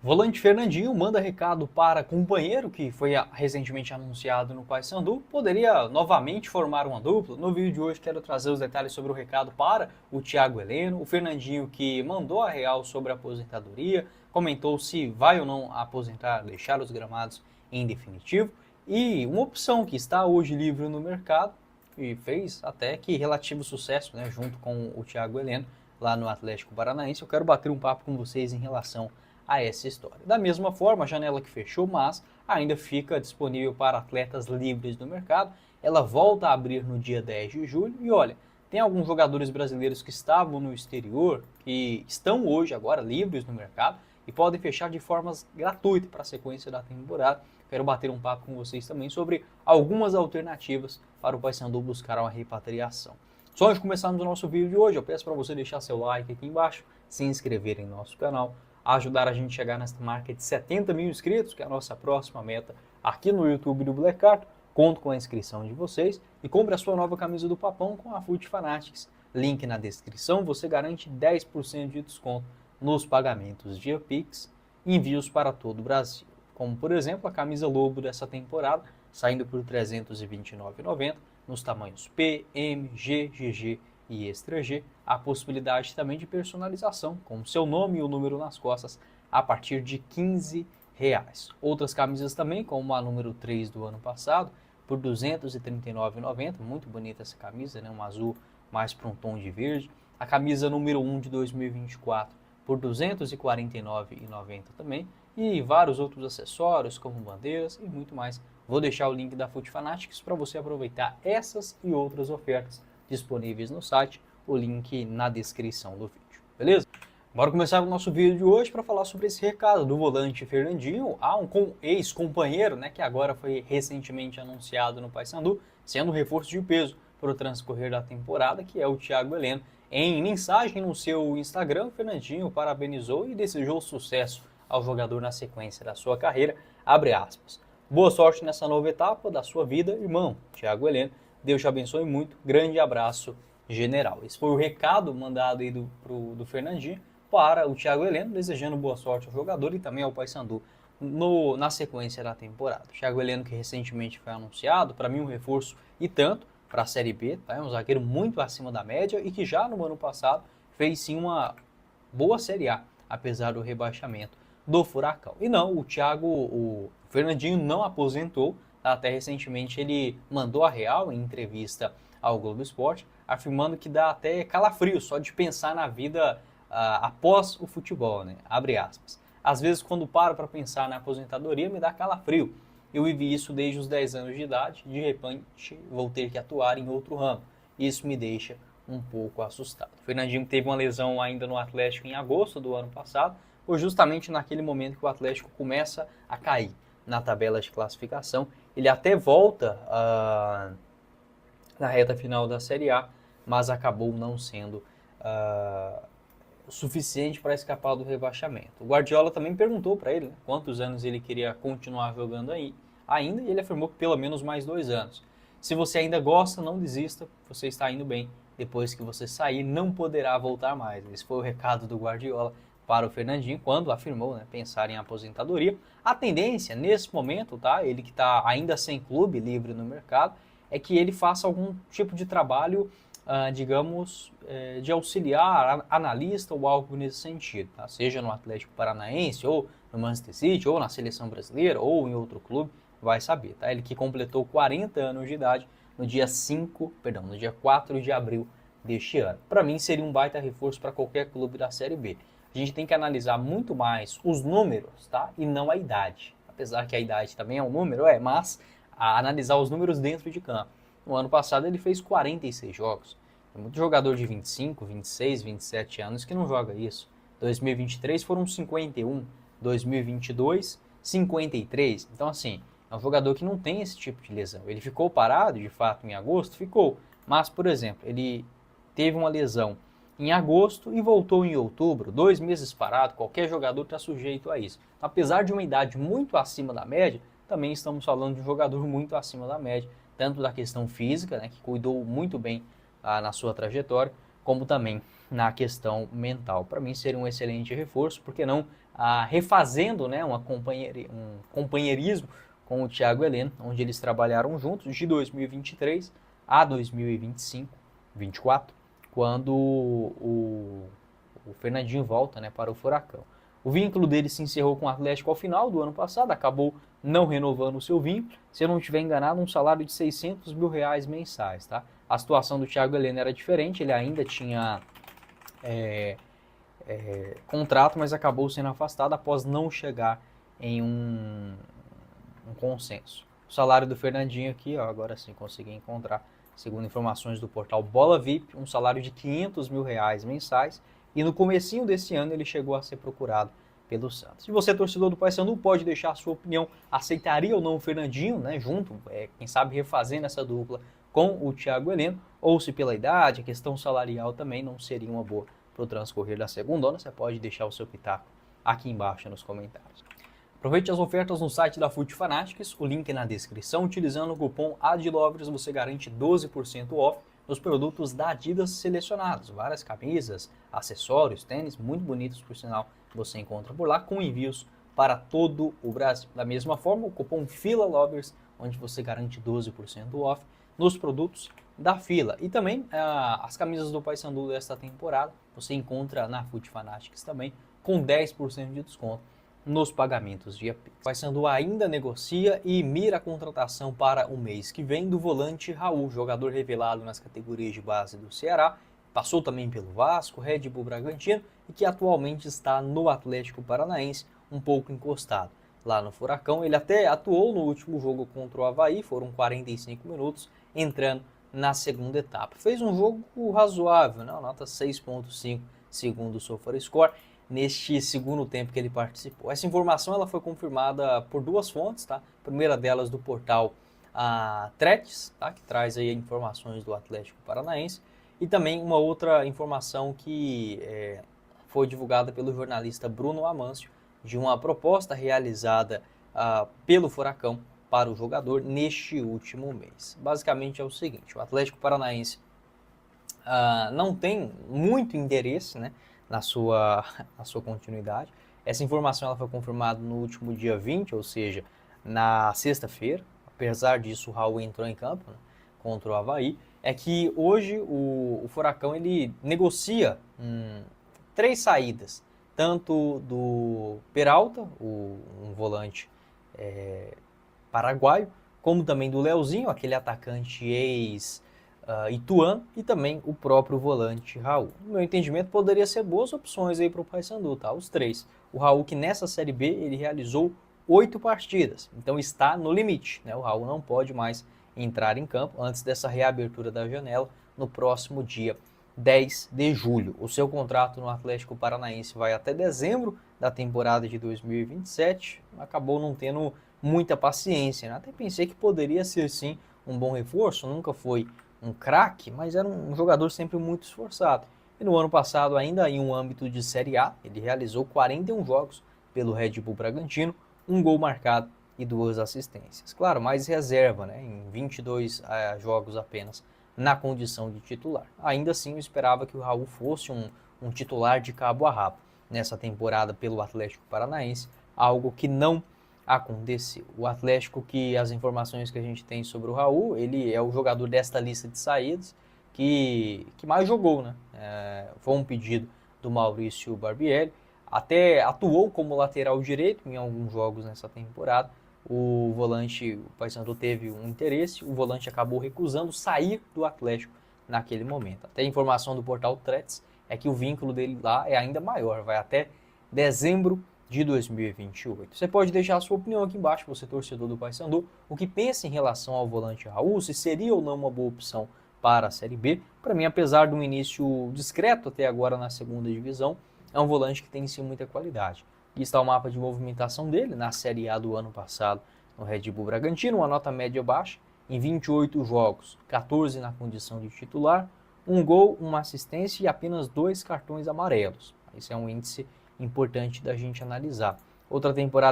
Volante Fernandinho manda recado para companheiro que foi recentemente anunciado no Paysandu, poderia novamente formar uma dupla. No vídeo de hoje quero trazer os detalhes sobre o recado para o Thiago Heleno, o Fernandinho que mandou a real sobre a aposentadoria, comentou se vai ou não aposentar, deixar os gramados em definitivo, e uma opção que está hoje livre no mercado e fez até que relativo sucesso, né, junto com o Thiago Heleno lá no Atlético Paranaense. Eu quero bater um papo com vocês em relação a essa história. Da mesma forma, a janela que fechou, mas ainda fica disponível para atletas livres no mercado. Ela volta a abrir no dia 10 de julho e olha, tem alguns jogadores brasileiros que estavam no exterior, que estão hoje agora livres no mercado e podem fechar de formas gratuitas para a sequência da temporada. Quero bater um papo com vocês também sobre algumas alternativas para o Paysandu buscar uma repatriação. Só antes de começarmos o nosso vídeo de hoje, eu peço para você deixar seu like aqui embaixo, se inscrever em nosso canal, ajudar a gente a chegar nessa marca de 70 mil inscritos, que é a nossa próxima meta aqui no YouTube do Black Card. Conto com a inscrição de vocês e compre a sua nova camisa do Papão com a Foot Fanatics. Link na descrição, você garante 10% de desconto nos pagamentos via Pix e envios para todo o Brasil. Como, por exemplo, a camisa Lobo dessa temporada, saindo por R$ 329,90 nos tamanhos P, M, G, GG e Extra G, a possibilidade também de personalização, com seu nome e o número nas costas, a partir de R$ 15. Outras camisas também, como a número 3 do ano passado, por R$ 239,90, muito bonita essa camisa, né? Um azul mais para um tom de verde. A camisa número 1 de 2024 por R$ 249,90 também, e vários outros acessórios, como bandeiras e muito mais. Vou deixar o link da Foot Fanatics para você aproveitar essas e outras ofertas disponíveis no site, o link na descrição do vídeo, beleza? Bora começar o nosso vídeo de hoje para falar sobre esse recado do volante Fernandinho, um ex-companheiro, né, que agora foi recentemente anunciado no Paysandu, sendo reforço de peso para o transcorrer da temporada, que é o Thiago Heleno. Em mensagem no seu Instagram, o Fernandinho parabenizou e desejou sucesso ao jogador na sequência da sua carreira, abre aspas. Boa sorte nessa nova etapa da sua vida, irmão, Thiago Heleno. Deus te abençoe muito. Grande abraço, general. Esse foi o recado mandado aí do Fernandinho para o Thiago Heleno, desejando boa sorte ao jogador e também ao Paysandu na sequência da temporada. O Thiago Heleno, que recentemente foi anunciado, para mim um reforço e tanto para a Série B, tá? É um zagueiro muito acima da média e que já no ano passado fez sim uma boa Série A, apesar do rebaixamento do Furacão. E não, o Fernandinho não aposentou, tá? Até recentemente ele mandou a real em entrevista ao Globo Esporte, afirmando que dá até calafrio só de pensar na vida após o futebol, né? Abre aspas. Às vezes quando paro para pensar na aposentadoria me dá calafrio. Eu vivi isso desde os 10 anos de idade, de repente vou ter que atuar em outro ramo. Isso me deixa um pouco assustado. O Fernandinho teve uma lesão ainda no Atlético em agosto do ano passado, foi justamente naquele momento que o Atlético começa a cair na tabela de classificação. Ele até volta na reta final da Série A, mas acabou não sendo o suficiente para escapar do rebaixamento. O Guardiola também perguntou para ele, né, quantos anos ele queria continuar jogando aí, ainda, e ele afirmou que pelo menos mais 2 anos. Se você ainda gosta, não desista, você está indo bem. Depois que você sair, não poderá voltar mais. Esse foi o recado do Guardiola para o Fernandinho, quando afirmou, né, pensar em aposentadoria. A tendência, nesse momento, tá, ele que está ainda sem clube livre no mercado, é que ele faça algum tipo de trabalho, digamos, de auxiliar, analista ou algo nesse sentido, tá? Seja no Atlético Paranaense, ou no Manchester City, ou na Seleção Brasileira, ou em outro clube, vai saber, tá? Ele que completou 40 anos de idade no dia 4 de abril deste ano. Para mim seria um baita reforço para qualquer clube da Série B. A gente tem que analisar muito mais os números, tá? E não a idade. Apesar que a idade também é um número, mas analisar os números dentro de campo. No ano passado ele fez 46 jogos. Tem muito jogador de 25, 26, 27 anos que não joga isso. 2023 foram 51, 2022, 53. Então, assim, é um jogador que não tem esse tipo de lesão. Ele ficou parado, de fato, em agosto? Ficou. Mas, por exemplo, ele teve uma lesão em agosto e voltou em outubro, 2 meses parado, qualquer jogador está sujeito a isso. Apesar de uma idade muito acima da média, também estamos falando de um jogador muito acima da média, tanto da questão física, né, que cuidou muito bem na sua trajetória, como também na questão mental. Para mim seria um excelente reforço, porque não refazendo, né, um companheirismo com o Thiago Heleno, onde eles trabalharam juntos de 2023 a 2025, 24, quando o Fernandinho volta, né, para o Furacão. O vínculo dele se encerrou com o Atlético ao final do ano passado, acabou não renovando o seu vínculo, se eu não estiver enganado, um salário de R$600 mil mensais. Tá? A situação do Thiago Heleno era diferente, ele ainda tinha contrato, mas acabou sendo afastado após não chegar em um consenso. O salário do Fernandinho aqui, ó, agora sim consegui encontrar, segundo informações do portal Bola VIP, um salário de R$500 mil mensais, e no comecinho desse ano ele chegou a ser procurado pelo Santos. Se você é torcedor do Paysandu, pode deixar a sua opinião, aceitaria ou não o Fernandinho, né, junto, quem sabe refazendo essa dupla com o Thiago Heleno, ou se pela idade, a questão salarial também não seria uma boa para o transcorrer da segundona, você pode deixar o seu pitaco aqui embaixo nos comentários. Aproveite as ofertas no site da Fute Fanatics, o link é na descrição. Utilizando o cupom ADLOVERS você garante 12% off nos produtos da Adidas selecionados. Várias camisas, acessórios, tênis, muito bonitos por sinal, você encontra por lá com envios para todo o Brasil. Da mesma forma, o cupom FILALOVERS, onde você garante 12% off nos produtos da Fila. E também as camisas do Paysandu desta temporada você encontra na Fute Fanatics também com 10% de desconto nos pagamentos via Pix. O Paysandu ainda negocia e mira a contratação para o mês que vem do volante Raul, jogador revelado nas categorias de base do Ceará, passou também pelo Vasco, Red Bull Bragantino e que atualmente está no Atlético Paranaense, um pouco encostado lá no Furacão. Ele até atuou no último jogo contra o Avaí, foram 45 minutos, entrando na segunda etapa. Fez um jogo razoável, né? Nota 6.5 segundo o SofaScore, neste segundo tempo que ele participou. Essa informação ela foi confirmada por duas fontes, tá? A primeira delas do portal Tretes, tá? Que traz aí informações do Atlético Paranaense, e também uma outra informação que foi divulgada pelo jornalista Bruno Amâncio, de uma proposta realizada pelo Furacão para o jogador neste último mês. Basicamente é o seguinte: o Atlético Paranaense não tem muito interesse, né, na sua continuidade. Essa informação ela foi confirmada no último dia 20, ou seja, na sexta-feira. Apesar disso, o Raul entrou em campo, né, contra o Avaí. É que hoje o Furacão ele negocia 3 saídas, tanto do Peralta, um volante paraguaio, como também do Leozinho, aquele atacante Ituano, e também o próprio volante Raul. No meu entendimento, poderia ser boas opções aí para o Paysandu, tá? Os 3. O Raul, que nessa Série B ele realizou 8 partidas, então está no limite, né? O Raul não pode mais entrar em campo antes dessa reabertura da janela no próximo dia 10 de julho. O seu contrato no Atlético Paranaense vai até dezembro da temporada de 2027, acabou não tendo muita paciência, né? Até pensei que poderia ser sim um bom reforço, nunca foi um craque, mas era um jogador sempre muito esforçado. E no ano passado, ainda em um âmbito de Série A, ele realizou 41 jogos pelo Red Bull Bragantino, um gol marcado e 2 assistências. Claro, mais reserva, né, em 22 jogos apenas, na condição de titular. Ainda assim, eu esperava que o Raul fosse um titular de cabo a rabo nessa temporada pelo Atlético Paranaense, algo que não aconteceu. O Atlético, que as informações que a gente tem sobre o Raul, ele é o jogador desta lista de saídas que mais jogou, né? Foi um pedido do Maurício Barbieri, até atuou como lateral direito em alguns jogos nessa temporada. O volante, o Paysandu teve um interesse, o volante acabou recusando sair do Atlético naquele momento. Até a informação do portal Tretes é que o vínculo dele lá é ainda maior, vai até dezembro de 2028. Você pode deixar a sua opinião aqui embaixo, você torcedor do Paysandu, o que pensa em relação ao volante Raul, se seria ou não uma boa opção para a Série B. Para mim, apesar de um início discreto até agora na segunda divisão, é um volante que tem sim muita qualidade. Aqui está o mapa de movimentação dele na Série A do ano passado no Red Bull Bragantino, uma nota média baixa, em 28 jogos, 14 na condição de titular, um gol, uma assistência e apenas 2 cartões amarelos. Esse é um índice importante da gente analisar. Outra temporada